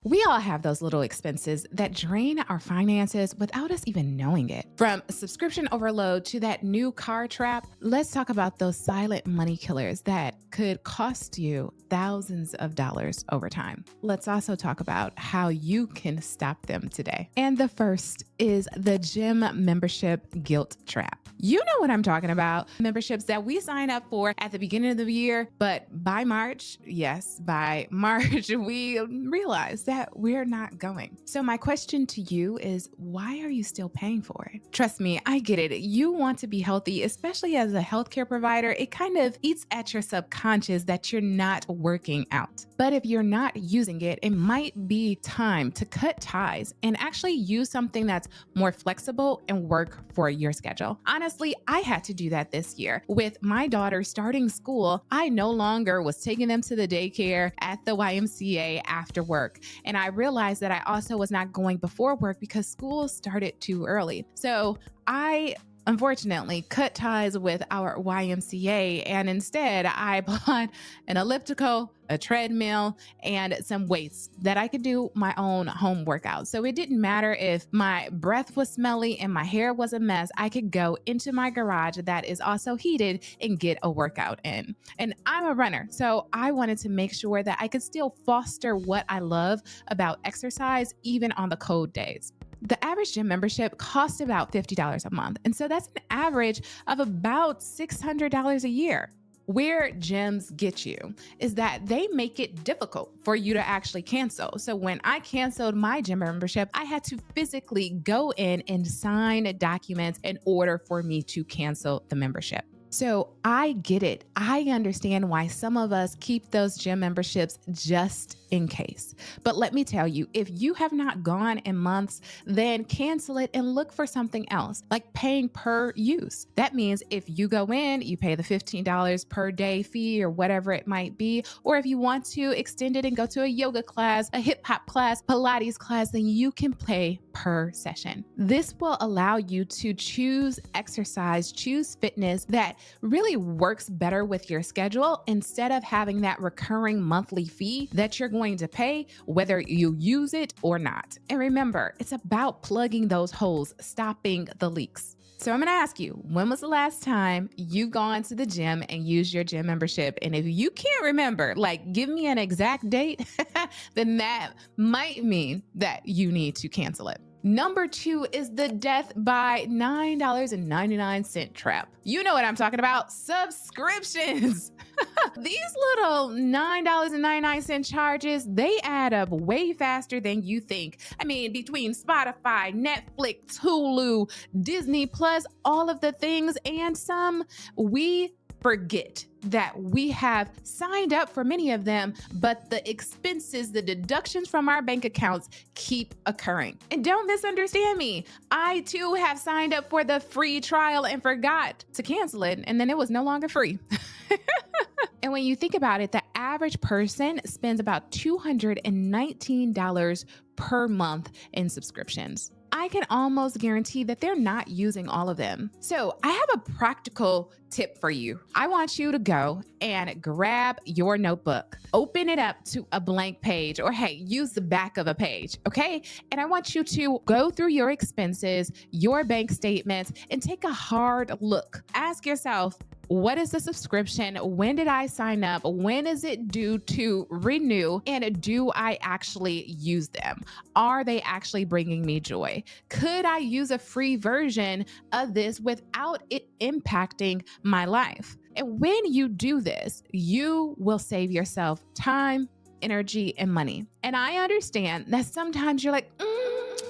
We all have those little expenses that drain our finances without us even knowing it. From subscription overload to that new car trap, let's talk about those silent money killers that could cost you thousands of dollars over time. Let's also talk about how you can stop them today. And the first is the gym membership guilt trap. You know what I'm talking about. Memberships that we sign up for at the beginning of the year, but by March, we realize that we're not going. So my question to you is, why are you still paying for it? Trust me, I get it. You want to be healthy, especially as a healthcare provider. It kind of eats at your subconscious that you're not working out. But if you're not using it, it might be time to cut ties and actually use something that's more flexible and work for your schedule. Honestly, I had to do that this year. With my daughter starting school, I no longer was taking them to the daycare at the YMCA after work. And I realized that I also was not going before work because school started too early. So I unfortunately cut ties with our YMCA, and instead I bought an elliptical, a treadmill, and some weights that I could do my own home workout. So it didn't matter if my breath was smelly and my hair was a mess, I could go into my garage that is also heated and get a workout in. And I'm a runner, so I wanted to make sure that I could still foster what I love about exercise even on the cold days. The average gym membership costs about $50 a month. And so that's an average of about $600 a year. Where gyms get you is that they make it difficult for you to actually cancel. So when I canceled my gym membership, I had to physically go in and sign documents in order for me to cancel the membership. So I get it. I understand why some of us keep those gym memberships just in case. But let me tell you, if you have not gone in months, then cancel it and look for something else, like paying per use. That means if you go in, you pay the $15 per day fee or whatever it might be. Or if you want to extend it and go to a yoga class, a hip hop class, Pilates class, then you can pay per session. This will allow you to choose exercise, choose fitness that really works better with your schedule instead of having that recurring monthly fee that you're going to pay whether you use it or not. And remember, it's about plugging those holes, stopping the leaks. So I'm going to ask you, when was the last time you've gone to the gym and used your gym membership? And if you can't remember, like give me an exact date, then that might mean that you need to cancel it. Number 2 is the death by $9.99 trap. You know what I'm talking about, subscriptions. These little $9.99 charges, they add up way faster than you think. I mean, between Spotify, Netflix, Hulu, Disney Plus, all of the things and some, we forget that we have signed up for many of them, but the expenses, the deductions from our bank accounts keep occurring. And don't misunderstand me. I too have signed up for the free trial and forgot to cancel it, and then it was no longer free. And when you think about it, the average person spends about $219 per month in subscriptions. I can almost guarantee that they're not using all of them. So I have a practical tip for you. I want you to go and grab your notebook, open it up to a blank page, or hey, use the back of a page, okay? And I want you to go through your expenses, your bank statements, and take a hard look. Ask yourself, what is the subscription? When did I sign up? When is it due to renew? And do I actually use them? Are they actually bringing me joy? Could I use a free version of this without it impacting my life? And when you do this, you will save yourself time, energy, and money. And I understand that sometimes you're like,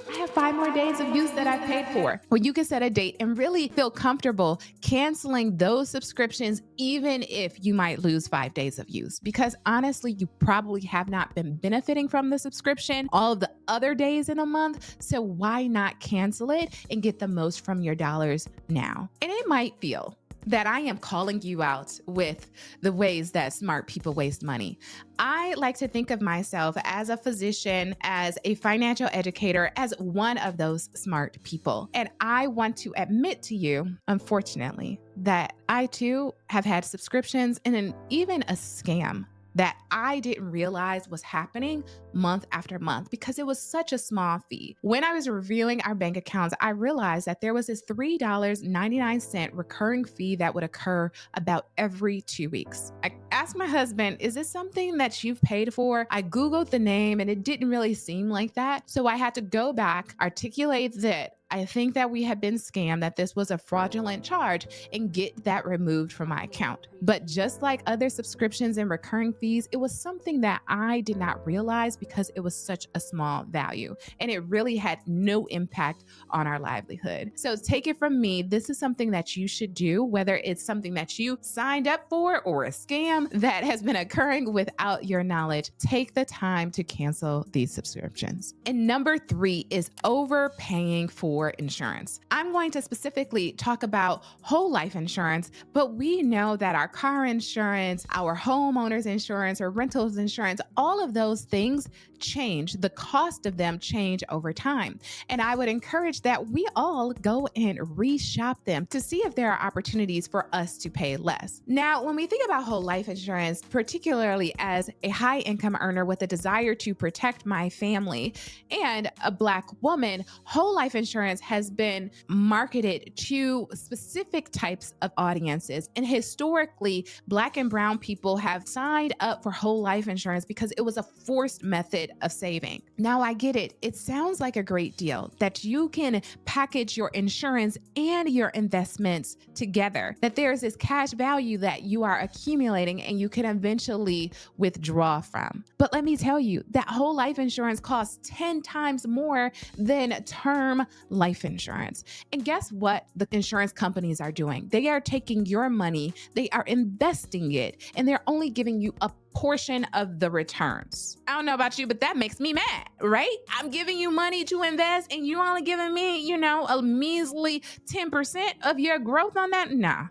I have 5 more days of use that I've paid for. Well, you can set a date and really feel comfortable canceling those subscriptions, even if you might lose 5 days of use. Because honestly, you probably have not been benefiting from the subscription all of the other days in a month. So why not cancel it and get the most from your dollars now? And it might feel that I am calling you out with the ways that smart people waste money. I like to think of myself as a physician, as a financial educator, as one of those smart people. And I want to admit to you, unfortunately, that I too have had subscriptions and even a scam that I didn't realize was happening month after month because it was such a small fee. When I was reviewing our bank accounts, I realized that there was this $3.99 recurring fee that would occur about every 2 weeks. I asked my husband, is this something that you've paid for? I Googled the name and it didn't really seem like that. So I had to go back, articulate that I think that we had been scammed, that this was a fraudulent charge, and get that removed from my account. But just like other subscriptions and recurring fees, it was something that I did not realize because it was such a small value and it really had no impact on our livelihood. So take it from me, this is something that you should do, whether it's something that you signed up for or a scam that has been occurring without your knowledge. Take the time to cancel these subscriptions. And number 3 is overpaying for insurance. I'm going to specifically talk about whole life insurance, but we know that our car insurance, our homeowners insurance, or rentals insurance, all of those things change. The cost of them change over time. And I would encourage that we all go and reshop them to see if there are opportunities for us to pay less. Now, when we think about whole life insurance, particularly as a high income earner with a desire to protect my family and a Black woman, whole life insurance has been marketed to specific types of audiences. And historically, Black and brown people have signed up for whole life insurance because it was a forced method of saving. Now, I get it. It sounds like a great deal that you can package your insurance and your investments together, that there's this cash value that you are accumulating and you can eventually withdraw from. But let me tell you, that whole life insurance costs 10 times more than term life insurance. And guess what the insurance companies are doing? They are taking your money, they are investing it, and they're only giving you a portion of the returns. I don't know about you, but that makes me mad, right? I'm giving you money to invest and you're only giving me, a measly 10% of your growth on that? No.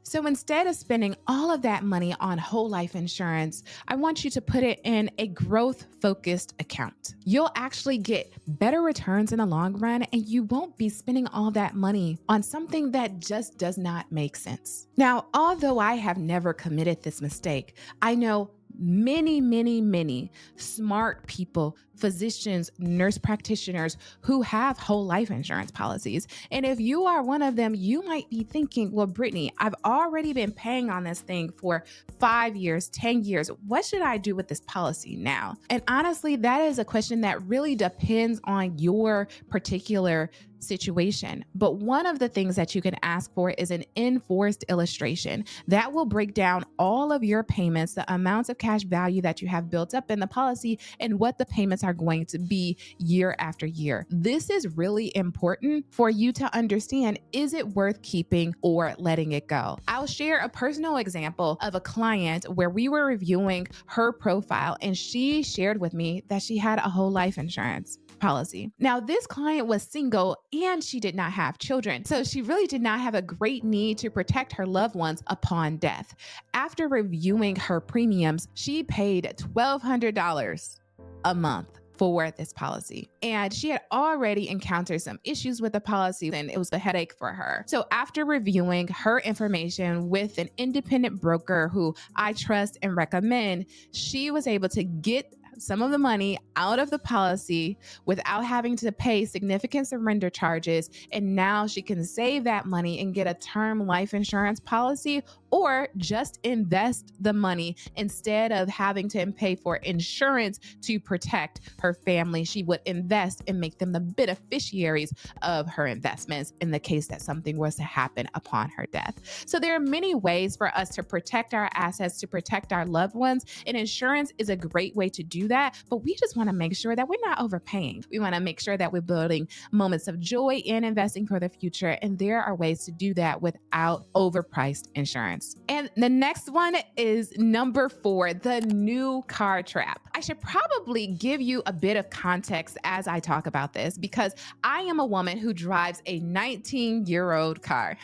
So instead of spending all of that money on whole life insurance, I want you to put it in a growth-focused account. You'll actually get better returns in the long run, and you won't be spending all that money on something that just does not make sense. Now, although I have never committed this mistake, I know many smart people, physicians, nurse practitioners who have whole life insurance policies. And if you are one of them, you might be thinking, well, Brittany, I've already been paying on this thing for 5 years, 10 years. What should I do with this policy now? And honestly, that is a question that really depends on your particular situation. But one of the things that you can ask for is an enforced illustration that will break down all of your payments, the amounts of cash value that you have built up in the policy, and what the payments are going to be year after year. This is really important for you to understand, is it worth keeping or letting it go? I'll share a personal example of a client where we were reviewing her profile and she shared with me that she had a whole life insurance policy. Now, this client was single and she did not have children, so she really did not have a great need to protect her loved ones upon death. After reviewing her premiums, she paid $1,200 a month for this policy. And she had already encountered some issues with the policy and it was a headache for her. So after reviewing her information with an independent broker who I trust and recommend, she was able to get some of the money out of the policy without having to pay significant surrender charges. And now she can save that money and get a term life insurance policy or just invest the money instead of having to pay for insurance to protect her family. She would invest and make them the beneficiaries of her investments in the case that something was to happen upon her death. So there are many ways for us to protect our assets, to protect our loved ones, and insurance is a great way to do that. But we just want to make sure that we're not overpaying. We want to make sure that we're building moments of joy and investing for the future. And there are ways to do that without overpriced insurance. And the next one is number 4, the new car trap. I should probably give you a bit of context as I talk about this because I am a woman who drives a 19-year-old car.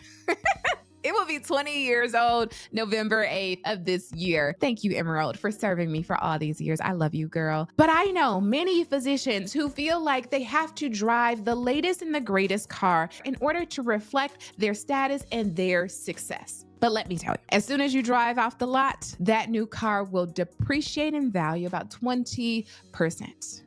It will be 20 years old November 8th of this year. Thank you, Emerald, for serving me for all these years. I love you, girl. But I know many physicians who feel like they have to drive the latest and the greatest car in order to reflect their status and their success. But let me tell you, as soon as you drive off the lot, that new car will depreciate in value about 20%.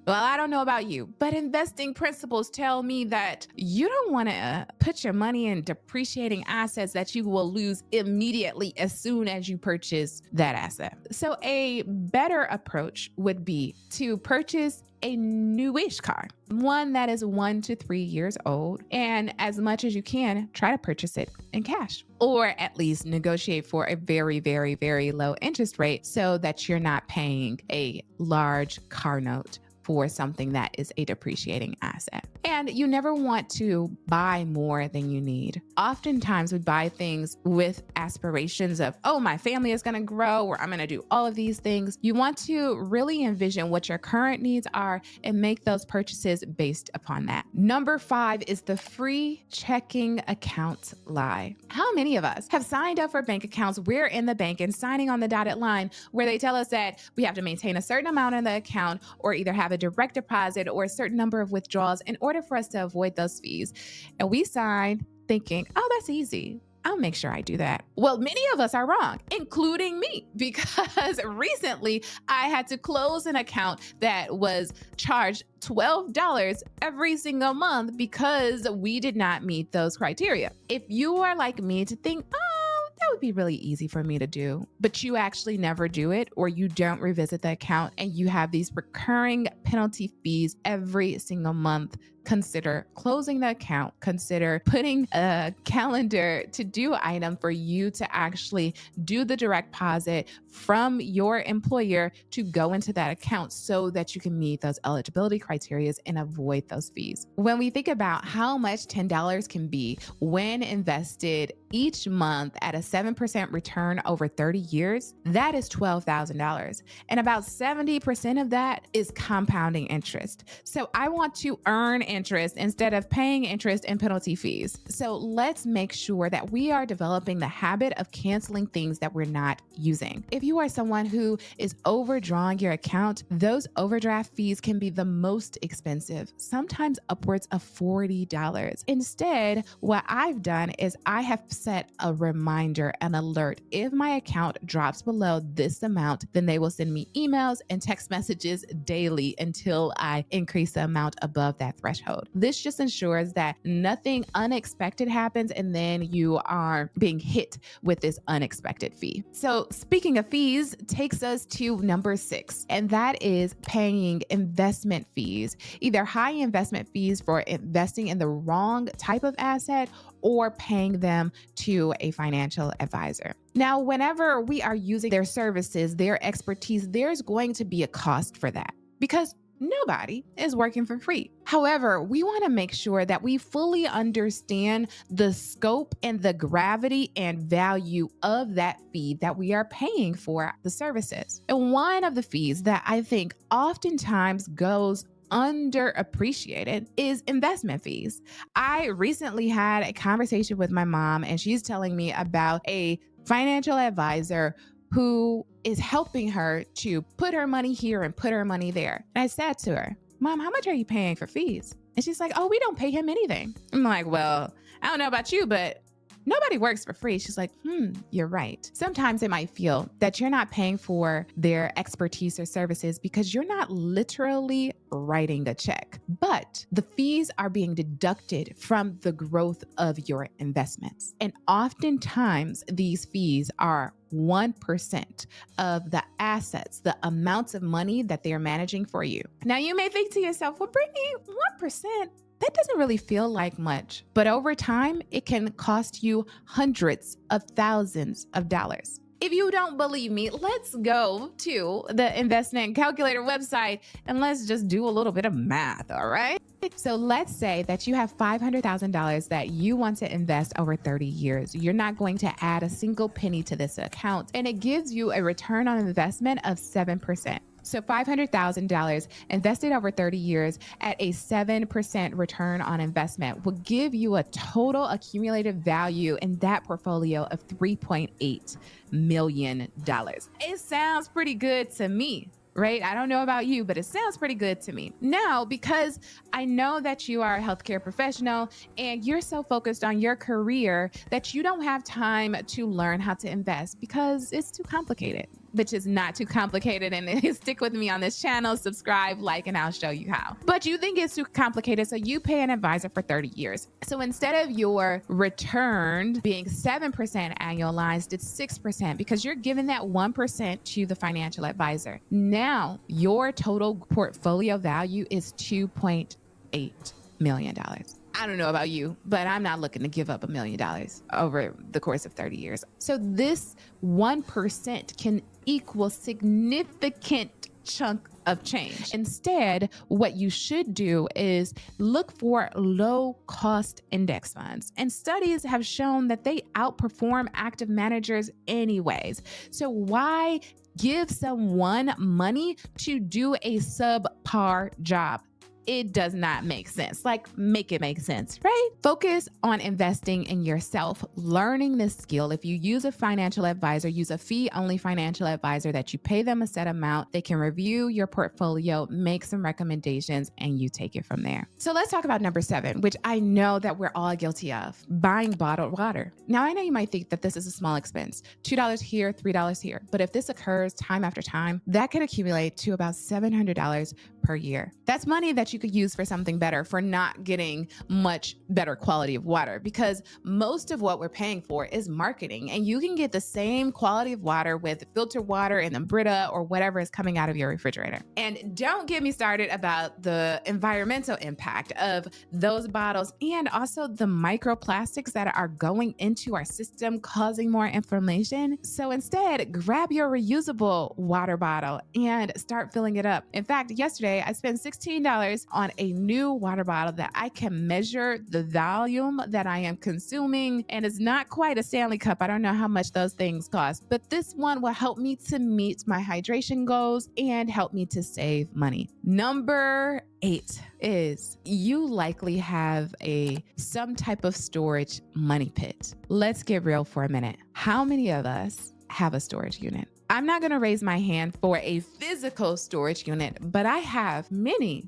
Well, I don't know about you, but investing principles tell me that you don't want to put your money in depreciating assets that you will lose immediately as soon as you purchase that asset. So a better approach would be to purchase a newish car, one that is 1 to 3 years old, and as much as you can, try to purchase it in cash, or at least negotiate for a very, very, very low interest rate so that you're not paying a large car note for something that is a depreciating asset. And you never want to buy more than you need. Oftentimes we buy things with aspirations of, oh, my family is going to grow, or I'm going to do all of these things. You want to really envision what your current needs are and make those purchases based upon that. Number 5 is the free checking account lie. How many of us have signed up for bank accounts? We're in the bank and signing on the dotted line where they tell us that we have to maintain a certain amount in the account or either have a direct deposit or a certain number of withdrawals in order for us to avoid those fees. And we sign thinking, oh, that's easy. I'll make sure I do that. Well, many of us are wrong, including me, because recently I had to close an account that was charged $12 every single month because we did not meet those criteria. If you are like me to think, that would be really easy for me to do, but you actually never do it, or you don't revisit the account and you have these recurring penalty fees every single month, consider closing the account. Consider putting a calendar to do item for you to actually do the direct deposit from your employer to go into that account so that you can meet those eligibility criteria and avoid those fees. When we think about how much $10 can be when invested each month at a 7% return over 30 years, that is $12,000. And about 70% of that is compounding interest. So I want to earn interest instead of paying interest and penalty fees. So let's make sure that we are developing the habit of canceling things that we're not using. If you are someone who is overdrawing your account, those overdraft fees can be the most expensive, sometimes upwards of $40. Instead, what I've done is I have set a reminder, an alert. If my account drops below this amount, then they will send me emails and text messages daily until I increase the amount above that threshold. This just ensures that nothing unexpected happens and then you are being hit with this unexpected fee. So speaking of fees, takes us to number 6, and that is paying investment fees, either high investment fees for investing in the wrong type of asset or paying them to a financial advisor. Now, whenever we are using their services, their expertise, there's going to be a cost for that because nobody is working for free. However, we want to make sure that we fully understand the scope and the gravity and value of that fee that we are paying for the services. And one of the fees that I think oftentimes goes underappreciated is investment fees. I recently had a conversation with my mom, and she's telling me about a financial advisor who is helping her to put her money here and put her money there. And I said to her, Mom, how much are you paying for fees? And she's like, oh, we don't pay him anything. I'm like, well, I don't know about you, but nobody works for free. She's like, you're right. Sometimes it might feel that you're not paying for their expertise or services because you're not literally writing a check, but the fees are being deducted from the growth of your investments. And oftentimes these fees are 1% of the assets, the amounts of money that they're managing for you. Now you may think to yourself, well, Brittany, 1%? That doesn't really feel like much, but over time, it can cost you hundreds of thousands of dollars. If you don't believe me, let's go to the investment calculator website and let's just do a little bit of math, all right? So let's say that you have $500,000 that you want to invest over 30 years. You're not going to add a single penny to this account, and it gives you a return on investment of 7%. So $500,000 invested over 30 years at a 7% return on investment will give you a total accumulated value in that portfolio of $3.8 million. It sounds pretty good to me. right? I don't know about you, but it sounds pretty good to me. Now, because I know that you are a healthcare professional and you're so focused on your career that you don't have time to learn how to invest because it's too complicated, which is not too complicated. And stick with me on this channel, subscribe, like, and I'll show you how. But you think it's too complicated, so you pay an advisor for 30 years. So instead of your return being 7% annualized, it's 6% because you're giving that 1% to the financial advisor. Now, your total portfolio value is $2.8 million. I don't know about you, but I'm not looking to give up $1 million over the course of 30 years. So this 1% can equal significant chunk of change. Instead, what you should do is look for low cost index funds. And studies have shown that they outperform active managers anyways. So why give someone money to do a subpar job? It does not make sense. Like, make it make sense, right? Focus on investing in yourself, learning this skill. If you use a financial advisor, use a fee-only financial advisor that you pay them a set amount. They can review your portfolio, make some recommendations, and you take it from there. So let's talk about number 7, which I know that we're all guilty of, buying bottled water. Now, I know you might think that this is a small expense, $2 here, $3 here. But if this occurs time after time, that can accumulate to about $700 per year. That's money that you could use for something better, for not getting much better quality of water, because most of what we're paying for is marketing, and you can get the same quality of water with filtered water and the Brita or whatever is coming out of your refrigerator. And don't get me started about the environmental impact of those bottles and also the microplastics that are going into our system, causing more inflammation. So instead, grab your reusable water bottle and start filling it up. In fact, yesterday I spent $16 on a new water bottle that I can measure the volume that I am consuming. And it's not quite a Stanley Cup. I don't know how much those things cost, but this one will help me to meet my hydration goals and help me to save money. Number 8 is you likely have some type of storage money pit. Let's get real for a minute. How many of us have a storage unit? I'm not going to raise my hand for a physical storage unit, but I have many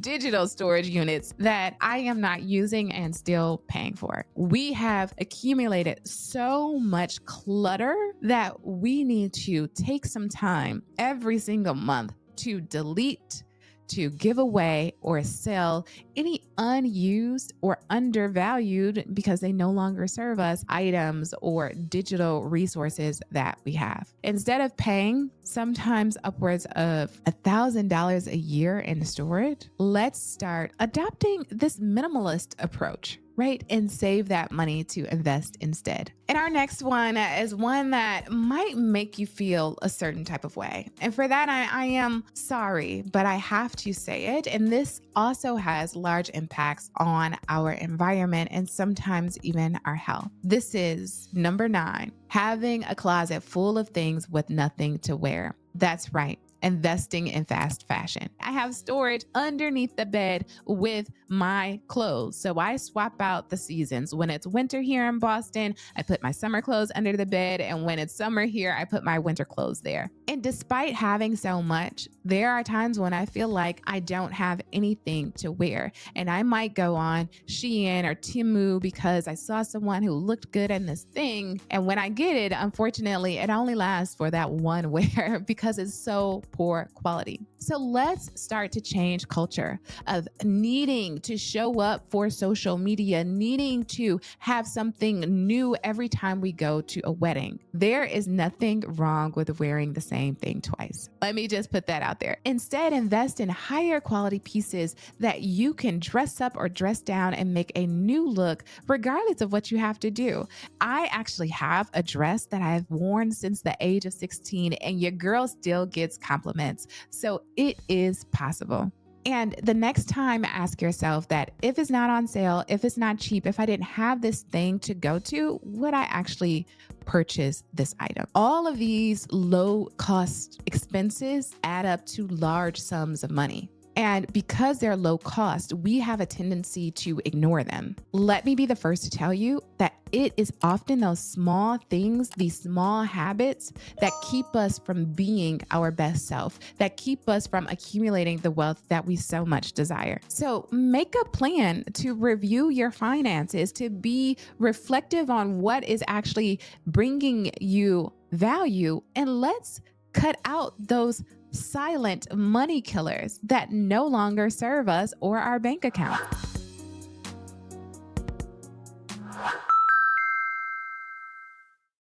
digital storage units that I am not using and still paying for. We have accumulated so much clutter that we need to take some time every single month to delete, to give away or sell any unused or undervalued, because they no longer serve us, items or digital resources that we have. Instead of paying sometimes upwards of $1,000 a year in storage, let's start adopting this minimalist approach, right? And save that money to invest instead. And our next one is one that might make you feel a certain type of way. And for that, I am sorry, but I have to say it. And this also has large impacts on our environment and sometimes even our health. This is number 9, having a closet full of things with nothing to wear. That's right. Investing in fast fashion. I have storage underneath the bed with my clothes. So I swap out the seasons. When it's winter here in Boston, I put my summer clothes under the bed. And when it's summer here, I put my winter clothes there. And despite having so much, there are times when I feel like I don't have anything to wear. And I might go on Shein or Temu because I saw someone who looked good in this thing. And when I get it, unfortunately, it only lasts for that one wear because it's so poor quality. So let's start to change culture of needing to show up for social media, needing to have something new every time we go to a wedding. There is nothing wrong with wearing the same thing twice. Let me just put that out there. Instead, invest in higher quality pieces that you can dress up or dress down and make a new look regardless of what you have to do. I actually have a dress that I've worn since the age of 16, and your girl still gets compliments. So it is possible. And the next time, ask yourself that if it's not on sale, if it's not cheap, if I didn't have this thing to go to, would I actually purchase this item? All of these low cost expenses add up to large sums of money. And because they're low cost, we have a tendency to ignore them. Let me be the first to tell you that it is often those small things, these small habits that keep us from being our best self, that keep us from accumulating the wealth that we so much desire. So make a plan to review your finances, to be reflective on what is actually bringing you value, and let's cut out those silent money killers that no longer serve us or our bank account.